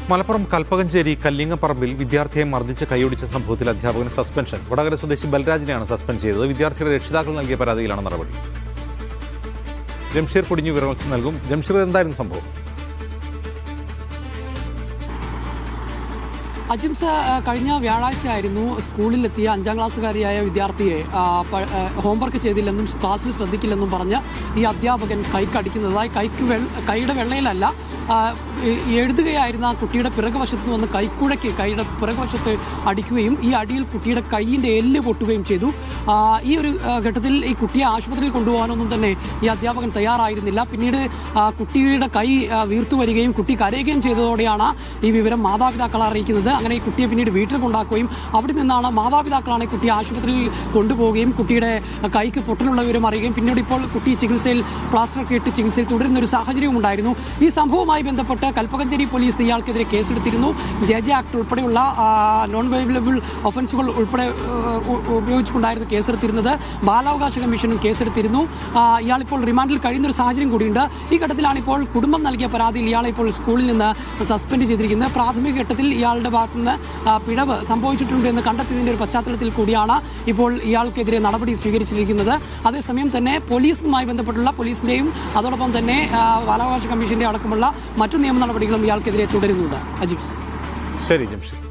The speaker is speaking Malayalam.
മലപ്പുറം കൽപ്പകഞ്ചേരി കല്ലിങ്ങപ്പറമ്പിൽ വിദ്യാർത്ഥിയെ മർദ്ദിച്ച് കൈയൊടിച്ച സംഭവത്തിൽ അധ്യാപകന് സസ്പെൻഷൻ. വടകര സ്വദേശി ബൽരാജിനെയാണ് സസ്പെൻഡ് ചെയ്തത്. വിദ്യാർത്ഥിയുടെ രക്ഷിതാക്കൾ നൽകിയ പരാതിയിലാണ് നടപടി. ജംഷീർ പൊടിഞ്ഞു വിവരങ്ങൾ നൽകും. ജംഷീർ, എന്തായിരുന്നു സംഭവം? അജിംസ, കഴിഞ്ഞ വ്യാഴാഴ്ചയായിരുന്നു സ്കൂളിലെത്തിയ 5ാം ക്ലാസ്സുകാരിയായ വിദ്യാർത്ഥിയെ ഹോംവർക്ക് ചെയ്തില്ലെന്നും ക്ലാസ്സിൽ ശ്രദ്ധിക്കില്ലെന്നും പറഞ്ഞ് ഈ അധ്യാപകൻ കൈക്കടിക്കുന്നതായി. കൈയുടെ വെള്ളയിലല്ല, എഴുതുകയായിരുന്ന ആ കുട്ടിയുടെ പിറകുവശത്ത് വന്ന് കൈയുടെ പിറകുവശത്ത് അടിക്കുകയും ഈ അടിയിൽ കുട്ടിയുടെ കൈയിൻ്റെ എല്ല് പൊട്ടുകയും ചെയ്തു. ഈ ഒരു ഘട്ടത്തിൽ ഈ കുട്ടിയെ ആശുപത്രിയിൽ കൊണ്ടുപോകാനൊന്നും തന്നെ ഈ അധ്യാപകൻ തയ്യാറായിരുന്നില്ല. പിന്നീട് കുട്ടിയുടെ കൈ വീർത്തു വരികയും കുട്ടി കരയുകയും ചെയ്തതോടെയാണ് ഈ വിവരം മാതാപിതാക്കളെ അറിയിക്കുന്നത്. അങ്ങനെ ഈ കുട്ടിയെ പിന്നീട് വീട്ടിൽ കൊണ്ടാക്കുകയും അവിടെ നിന്നാണ് മാതാപിതാക്കളാണ് കുട്ടിയെ ആശുപത്രിയിൽ കൊണ്ടുപോവുകയും കുട്ടിയുടെ കൈക്ക് പൊട്ടലുള്ള വിവരം അറിയുകയും പിന്നീട് ഇപ്പോൾ കുട്ടി ചികിത്സയിൽ പ്ലാസ്റ്ററൊക്കെ ഇട്ട് ചികിത്സയിൽ തുടരുന്ന ഒരു സാഹചര്യവും ഉണ്ടായിരുന്നു. ഈ സംഭവവുമായി ബന്ധപ്പെട്ട് കൽപ്പകഞ്ചേരി പോലീസ് ഇയാൾക്കെതിരെ കേസെടുത്തിരുന്നു. ജെ ആക്ട് ഉൾപ്പെടെയുള്ള നോൺ വയലബിൾ ഒഫൻസുകൾ ഉൾപ്പെടെ ഉപയോഗിച്ചുകൊണ്ടായിരുന്നു കേസെടുത്തിരുന്നത്. ബാലാവകാശ കമ്മീഷനും കേസെടുത്തിരുന്നു. ഇയാളിപ്പോൾ റിമാൻഡിൽ കഴിയുന്ന ഒരു സാഹചര്യം കൂടിയുണ്ട്. ഈ ഘട്ടത്തിലാണ് ഇപ്പോൾ കുടുംബം നൽകിയ പരാതിയിൽ ഇയാളെ ഇപ്പോൾ സ്കൂളിൽ നിന്ന് സസ്പെൻഡ് ചെയ്തിരിക്കുന്നത്. പ്രാഥമിക ഘട്ടത്തിൽ ഇയാളുടെ ഭാഗത്തുനിന്ന് പിഴവ് സംഭവിച്ചിട്ടുണ്ട് എന്ന് കണ്ടെത്തിയതിന്റെ ഒരു പശ്ചാത്തലത്തിൽ കൂടിയാണ് ഇപ്പോൾ ഇയാൾക്കെതിരെ നടപടി സ്വീകരിച്ചിരിക്കുന്നത്. അതേസമയം തന്നെ പോലീസുമായി ബന്ധപ്പെട്ടുള്ള പോലീസിന്റെയും അതോടൊപ്പം തന്നെ ബാലാവകാശ കമ്മീഷന്റെ അടക്കമുള്ള മറ്റു നിയമ നടപടികളും ഇയാൾക്കെതിരെ തുടരുന്നുണ്ട്. അജിബ്സ്. ശരി ജംഷീർ.